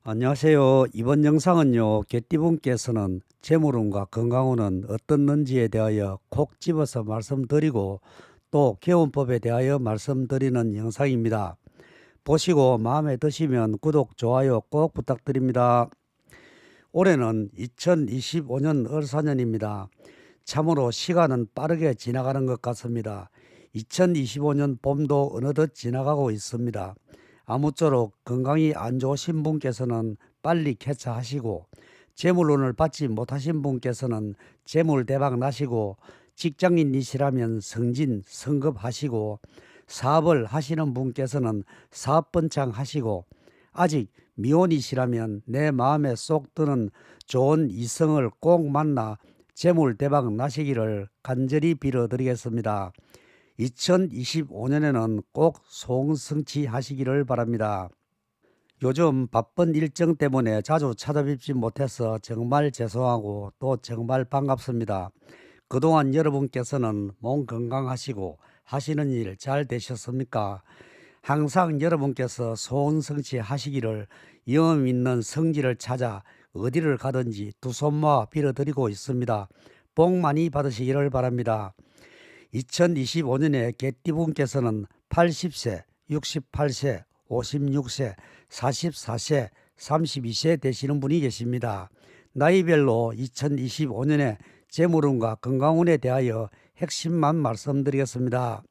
안녕하세요. 이번 영상은요, 개띠분께서는 재물운과 건강운은 어떻는지에 대하여 콕 집어서 말씀드리고 또 개운법에 대하여 말씀드리는 영상입니다. 보시고 마음에 드시면 구독, 좋아요 꼭 부탁드립니다. 올해는 2025년 을사년입니다. 참으로 시간은 빠르게 지나가는 것 같습니다. 2025년 봄도 어느덧 지나가고 있습니다. 아무쪼록 건강이 안 좋으신 분께서는 빨리 쾌차하시고 재물운을 받지 못하신 분께서는 재물 대박 나시고 직장인이시라면 승진 승급하시고 사업을 하시는 분께서는 사업 번창하시고 아직 미혼이시라면 내 마음에 쏙 드는 좋은 이성을 꼭 만나 재물 대박 나시기를 간절히 빌어드리겠습니다. 2025년에는 꼭 소원성취하시기를 바랍니다. 요즘 바쁜 일정 때문에 자주 찾아뵙지 못해서 정말 죄송하고 또 정말 반갑습니다. 그동안 여러분께서는 몸 건강하시고 하시는 일 잘 되셨습니까? 항상 여러분께서 소원 성취하시기를 영험 있는 성지를 찾아 어디를 가든지 두 손 모아 빌어드리고 있습니다. 복 많이 받으시기를 바랍니다. 2025년에 개띠분께서는 80세, 68세, 56세, 44세, 32세 되시는 분이 계십니다. 나이별로 2025년에 재물운과 건강운에 대하여 핵심만 말씀드리겠습니다.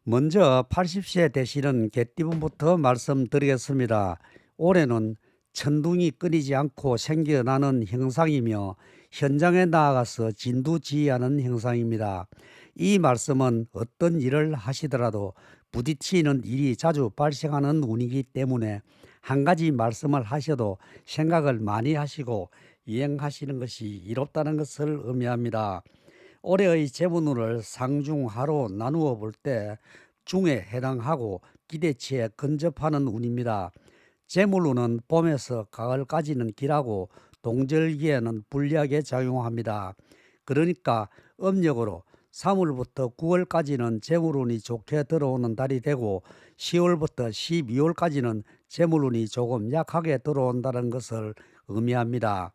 먼저 80세 되시는 개띠분부터 말씀드리겠습니다. 올해는 천둥이 끊이지 않고 생겨나는 형상이며 현장에 나아가서 진두지휘하는 형상입니다. 이 말씀은 어떤 일을 하시더라도 부딪히는 일이 자주 발생하는 운이기 때문에 한 가지 말씀을 하셔도 생각을 많이 하시고 이행하시는 것이 이롭다는 것을 의미합니다. 올해의 재물운을 상중하로 나누어 볼 때 중에 해당하고 기대치에 근접하는 운입니다. 재물운은 봄에서 가을까지는 길하고 동절기에는 불리하게 작용합니다. 그러니까 음력으로 3월부터 9월까지는 재물운이 좋게 들어오는 달이 되고 10월부터 12월까지는 재물운이 조금 약하게 들어온다는 것을 의미합니다.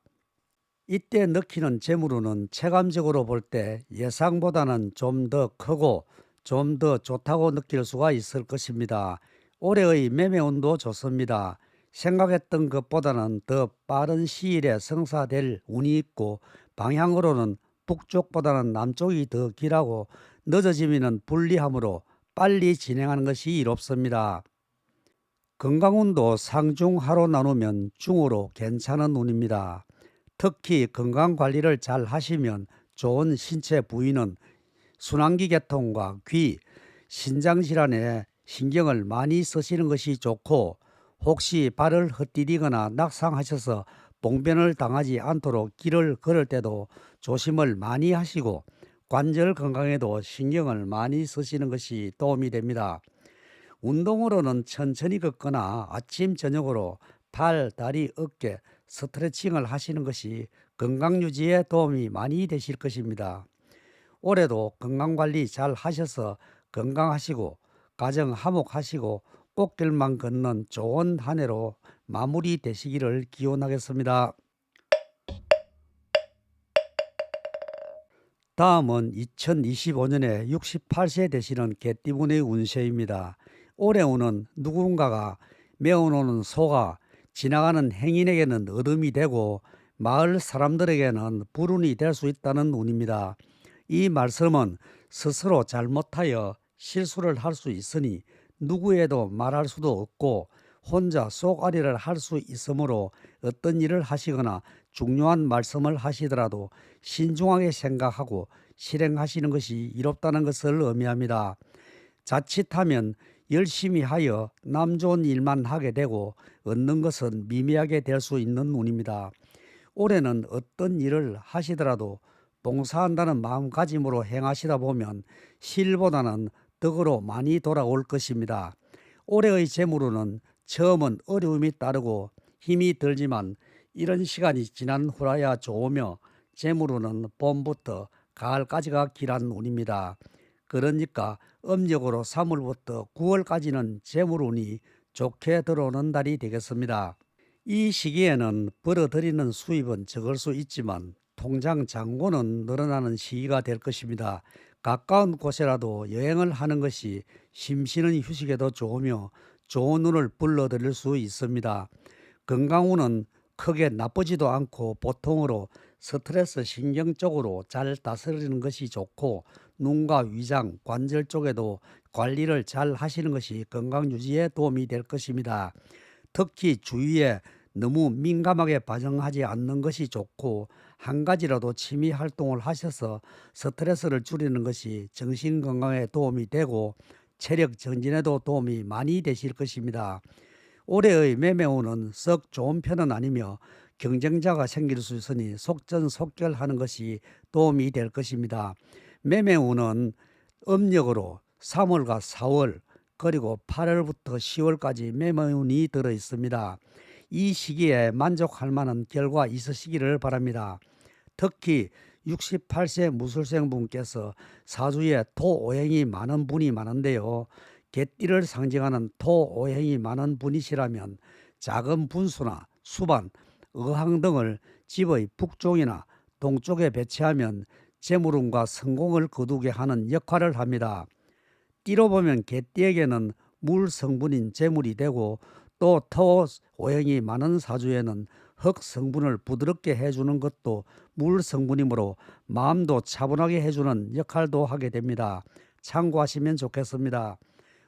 이때 느끼는 재물운은 체감적으로 볼 때 예상보다는 좀 더 크고 좀 더 좋다고 느낄 수가 있을 것입니다. 올해의 매매운도 좋습니다. 생각했던 것보다는 더 빠른 시일에 성사될 운이 있고 방향으로는 북쪽보다는 남쪽이 더 길하고 늦어지면 불리하므로 빨리 진행하는 것이 이롭습니다. 건강운도 상중하로 나누면 중으로 괜찮은 운입니다. 특히 건강관리를 잘 하시면 좋은 신체 부위는 순환기 계통과 귀, 신장질환에 신경을 많이 쓰시는 것이 좋고 혹시 발을 헛디디거나 낙상하셔서 봉변을 당하지 않도록 길을 걸을 때도 조심을 많이 하시고 관절 건강에도 신경을 많이 쓰시는 것이 도움이 됩니다. 운동으로는 천천히 걷거나 아침 저녁으로 팔, 다리, 어깨 스트레칭을 하시는 것이 건강 유지에 도움이 많이 되실 것입니다. 올해도 건강관리 잘 하셔서 건강하시고 가정 화목하시고 꽃길만 걷는 좋은 한 해로 마무리 되시기를 기원하겠습니다. 다음은 2025년에 68세 되시는 개띠분의 운세입니다. 올해 운은 누군가가 메어놓는 소가 지나가는 행인에게는 어둠이 되고 마을 사람들에게는 불운이 될 수 있다는 운입니다. 이 말씀은 스스로 잘못하여 실수를 할 수 있으니 누구에도 말할 수도 없고 혼자 쏘가리를 할 수 있으므로 어떤 일을 하시거나 중요한 말씀을 하시더라도 신중하게 생각하고 실행하시는 것이 이롭다는 것을 의미합니다. 자칫하면 열심히 하여 남 좋은 일만 하게 되고 얻는 것은 미미하게 될 수 있는 운입니다. 올해는 어떤 일을 하시더라도 봉사한다는 마음가짐으로 행하시다 보면 실보다는 덕으로 많이 돌아올 것입니다. 올해의 재물운은 처음은 어려움이 따르고 힘이 들지만 이런 시간이 지난 후라야 좋으며 재물운은 봄부터 가을까지가 길한 운입니다. 그러니까 음력으로 3월부터 9월까지는 재물운이 좋게 들어오는 달이 되겠습니다. 이 시기에는 벌어들이는 수입은 적을 수 있지만 통장 잔고는 늘어나는 시기가 될 것입니다. 가까운 곳이라도 여행을 하는 것이 심신의 휴식에도 좋으며 좋은 운을 불러들일 수 있습니다. 건강운은 크게 나쁘지도 않고 보통으로 스트레스 신경 쪽으로 잘 다스리는 것이 좋고 눈과 위장, 관절 쪽에도 관리를 잘 하시는 것이 건강 유지에 도움이 될 것입니다. 특히 주위에 너무 민감하게 반응하지 않는 것이 좋고 한 가지라도 취미 활동을 하셔서 스트레스를 줄이는 것이 정신 건강에 도움이 되고 체력 정진에도 도움이 많이 되실 것입니다. 올해의 매매운은 썩 좋은 편은 아니며 경쟁자가 생길 수 있으니 속전속결하는 것이 도움이 될 것입니다. 매매운은 음력으로 3월과 4월 그리고 8월부터 10월까지 매매운이 들어 있습니다. 이 시기에 만족할 만한 결과 있으시기를 바랍니다. 특히 68세 무술생 분께서 사주에 토오행이 많은 분이 많은데요. 개띠를 상징하는 토오행이 많은 분이시라면 작은 분수나 수반, 의항 등을 집의 북쪽이나 동쪽에 배치하면 재물운과 성공을 거두게 하는 역할을 합니다. 띠로 보면 개띠에게는 물 성분인 재물이 되고 또 토 오행이 많은 사주에는 흙 성분을 부드럽게 해주는 것도 물 성분이므로 마음도 차분하게 해주는 역할도 하게 됩니다. 참고하시면 좋겠습니다.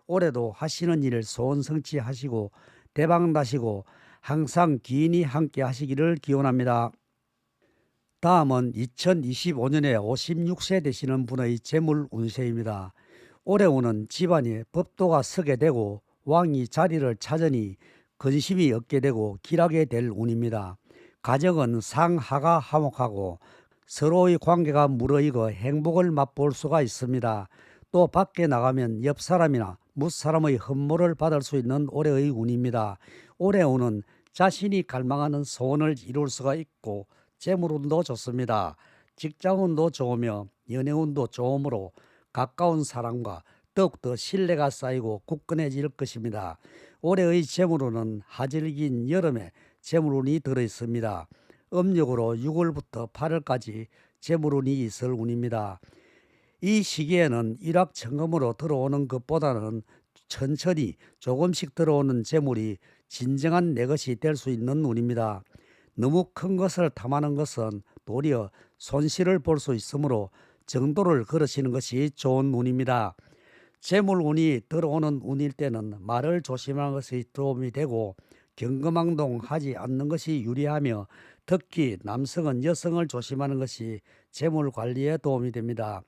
올해도 하시는 일 소원 성취하시고 대박 나시고 항상 기인이 함께 하시기를 기원합니다. 다음은 2025년에 56세 되시는 분의 재물 운세입니다. 올해 운은 집안에 법도가 서게 되고 왕이 자리를 찾으니 근심이 얻게 되고 길하게 될 운입니다. 가정은 상하가 화목하고 서로의 관계가 무르익어 행복을 맛볼 수가 있습니다. 또 밖에 나가면 옆 사람이나 무사람의 흠모를 받을 수 있는 올해의 운입니다. 올해 운은 자신이 갈망하는 소원을 이룰 수가 있고 재물운도 좋습니다. 직장운도 좋으며 연애운도 좋으므로 가까운 사람과 더욱더 신뢰가 쌓이고 굳건해질 것입니다. 올해의 재물운은 하절긴 여름에 재물운이 들어있습니다. 음력으로 6월부터 8월까지 재물운이 있을 운입니다. 이 시기에는 일확천금으로 들어오는 것보다는 천천히 조금씩 들어오는 재물이 진정한 내 것이 될 수 있는 운입니다. 너무 큰 것을 탐하는 것은 도리어 손실을 볼 수 있으므로 정도를 걸으시는 것이 좋은 운입니다. 재물운이 들어오는 운일 때는 말을 조심하는 것이 도움이 되고 경거망동하지 않는 것이 유리하며 특히 남성은 여성을 조심하는 것이 재물 관리에 도움이 됩니다.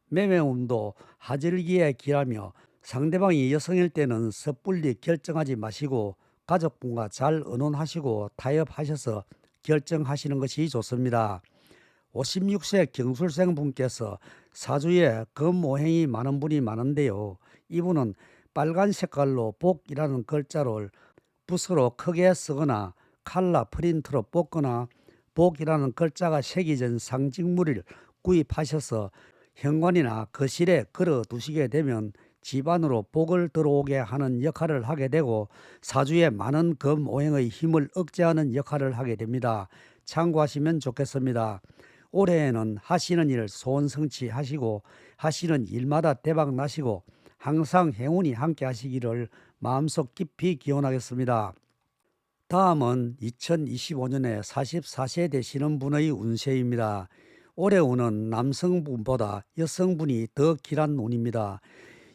매매운도 하절기에 길하며 상대방이 여성일 때는 섣불리 결정하지 마시고 가족분과 잘 의논하시고 타협하셔서 결정하시는 것이 좋습니다. 56세 경술생 분께서 사주에 금오행이 많은 분이 많은데요. 이분은 빨간 색깔로 복이라는 글자를 붓으로 크게 쓰거나 칼라 프린트로 뽑거나 복이라는 글자가 새겨진 상징물을 구입하셔서 현관이나 거실에 걸어 두시게 되면 집안으로 복을 들어오게 하는 역할을 하게 되고 사주에 많은 금오행의 힘을 억제하는 역할을 하게 됩니다. 참고하시면 좋겠습니다. 올해에는 하시는 일 소원 성취하시고 하시는 일마다 대박 나시고 항상 행운이 함께 하시기를 마음속 깊이 기원하겠습니다. 다음은 2025년에 44세 되시는 분의 운세입니다. 올해 운은 남성분보다 여성분이 더 길한 운입니다.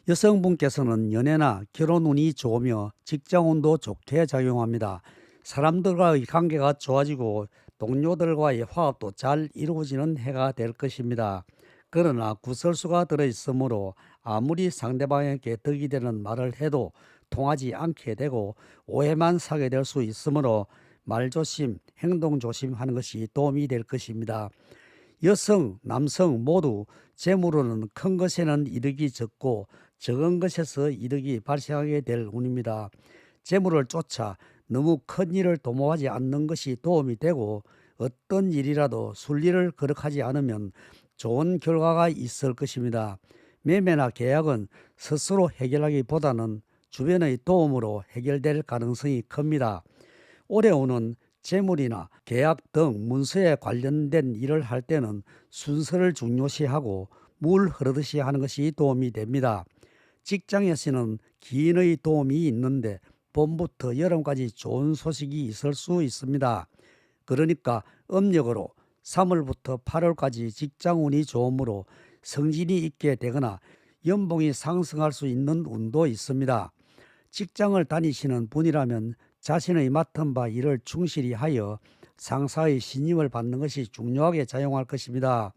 여성분께서는 연애나 결혼운이 좋으며 직장운도 좋게 작용합니다. 사람들과의 관계가 좋아지고 동료들과의 화합도 잘 이루어지는 해가 될 것입니다. 그러나 구설수가 들어있으므로 아무리 상대방에게 덕이 되는 말을 해도 통하지 않게 되고 오해만 사게 될 수 있으므로 말조심, 행동조심하는 것이 도움이 될 것입니다. 여성, 남성 모두 재물로는 큰 것에는 이득이 적고 적은 것에서 이득이 발생하게 될 운입니다. 재물을 쫓아 너무 큰 일을 도모하지 않는 것이 도움이 되고 어떤 일이라도 순리를 거역하지 않으면 좋은 결과가 있을 것입니다. 매매나 계약은 스스로 해결하기보다는 주변의 도움으로 해결될 가능성이 큽니다. 올해오는 재물이나 계약 등 문서에 관련된 일을 할 때는 순서를 중요시하고 물 흐르듯이 하는 것이 도움이 됩니다. 직장에서는 기인의 도움이 있는데 봄부터 여름까지 좋은 소식이 있을 수 있습니다. 그러니까 음력으로 3월부터 8월까지 직장운이 좋으므로 성진이 있게 되거나 연봉이 상승할 수 있는 운도 있습니다. 직장을 다니시는 분이라면 자신의 맡은 바 일을 충실히 하여 상사의 신임을 받는 것이 중요하게 작용할 것입니다.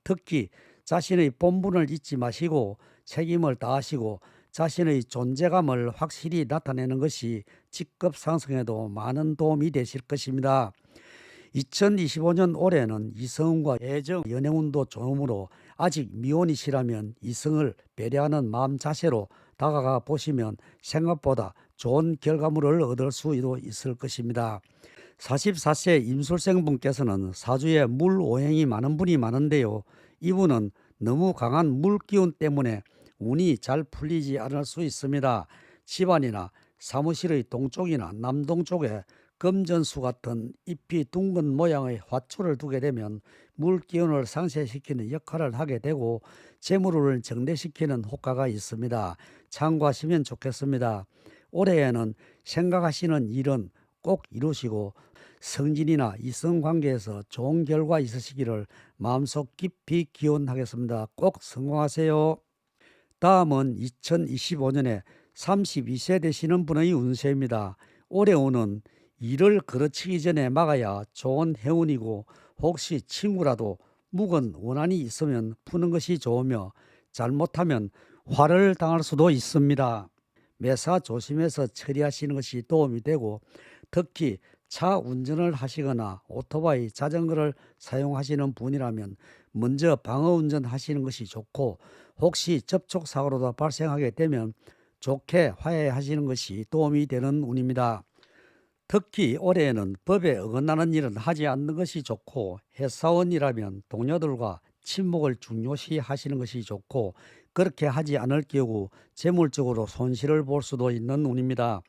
특히 자신의 본분을 잊지 마시고 책임을 다하시고 자신의 존재감을 확실히 나타내는 것이 직급 상승에도 많은 도움이 되실 것입니다. 2025년 올해는 이성과 애정, 연애운도 좋으므로 아직 미혼이시라면 이성을 배려하는 마음 자세로 다가가 보시면 생각보다 좋은 결과물을 얻을 수도 있을 것입니다. 44세 임술생 분께서는 사주에 물 오행이 많은 분이 많은데요. 이분은 너무 강한 물 기운 때문에 운이 잘 풀리지 않을 수 있습니다. 집안이나 사무실의 동쪽이나 남동쪽에 금전수 같은 잎이 둥근 모양의 화초를 두게 되면 물 기운을 상쇄시키는 역할을 하게 되고 재물을 정대시키는 효과가 있습니다. 참고하시면 좋겠습니다. 올해에는 생각하시는 일은 꼭 이루시고 성진이나 이성관계에서 좋은 결과 있으시기를 마음속 깊이 기원하겠습니다. 꼭 성공하세요. 다음은 2025년에 32세 되시는 분의 운세입니다. 올해 운은 일을 거르치기 전에 막아야 좋은 행운이고 혹시 친구라도 묵은 원한이 있으면 푸는 것이 좋으며 잘못하면 화를 당할 수도 있습니다. 매사 조심해서 처리하시는 것이 도움이 되고 특히 차 운전을 하시거나 오토바이, 자전거를 사용하시는 분이라면 먼저 방어 운전하시는 것이 좋고 혹시 접촉사고로도 발생하게 되면 좋게 화해하시는 것이 도움이 되는 운입니다. 특히 올해에는 법에 어긋나는 일은 하지 않는 것이 좋고 회사원이라면 동료들과 친목을 중요시 하시는 것이 좋고 그렇게 하지 않을 경우 재물적으로 손실을 볼 수도 있는 운입니다.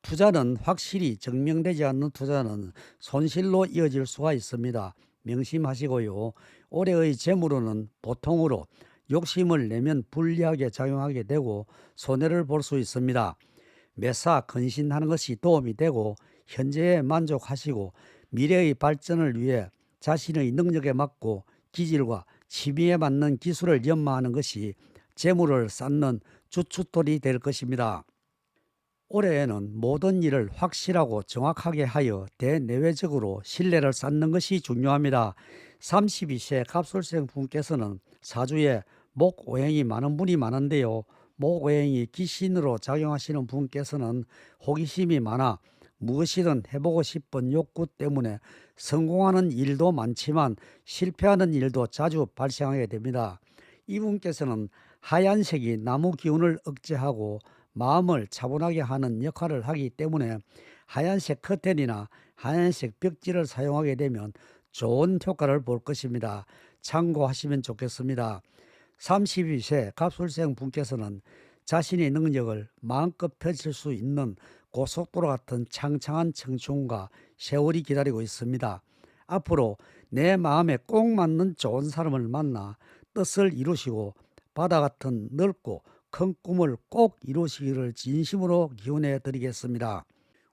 투자는 확실히 증명되지 않는 투자는 손실로 이어질 수가 있습니다. 명심하시고요. 올해의 재물운은 보통으로 욕심을 내면 불리하게 작용하게 되고 손해를 볼 수 있습니다. 매사 근신하는 것이 도움이 되고 현재에 만족하시고 미래의 발전을 위해 자신의 능력에 맞고 기질과 취미에 맞는 기술을 연마하는 것이 재물을 쌓는 주춧돌이 될 것입니다. 올해에는 모든 일을 확실하고 정확하게 하여 대내외적으로 신뢰를 쌓는 것이 중요합니다. 32세 갑술생 분께서는 사주에 목 오행이 많은 분이 많은데요. 목 오행이 기신으로 작용하시는 분께서는 호기심이 많아 무엇이든 해보고 싶은 욕구 때문에 성공하는 일도 많지만 실패하는 일도 자주 발생하게 됩니다. 이분께서는 하얀색이 나무 기운을 억제하고 마음을 차분하게 하는 역할을 하기 때문에 하얀색 커튼이나 하얀색 벽지를 사용하게 되면 좋은 효과를 볼 것입니다. 참고하시면 좋겠습니다. 32세 갑술생 분께서는 자신의 능력을 마음껏 펼칠 수 있는 고속도로 같은 창창한 청춘과 세월이 기다리고 있습니다. 앞으로 내 마음에 꼭 맞는 좋은 사람을 만나 뜻을 이루시고 바다 같은 넓고 큰 꿈을 꼭 이루시기를 진심으로 기원해 드리겠습니다.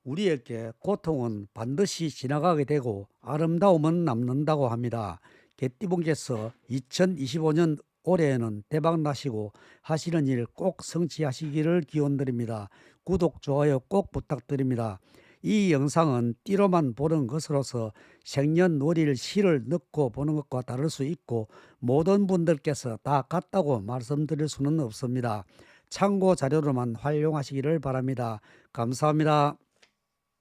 우리에게 고통은 반드시 지나가게 되고 아름다움은 남는다고 합니다. 개띠분께서 2025년 올해에는 대박 나시고 하시는 일 꼭 성취하시기를 기원드립니다. 구독, 좋아요 꼭 부탁드립니다. 이 영상은 띠로만 보는 것으로서 생년월일 시를 넣고 보는 것과 다를 수 있고 모든 분들께서 다 같다고 말씀드릴 수는 없습니다. 참고 자료로만 활용하시기를 바랍니다. 감사합니다.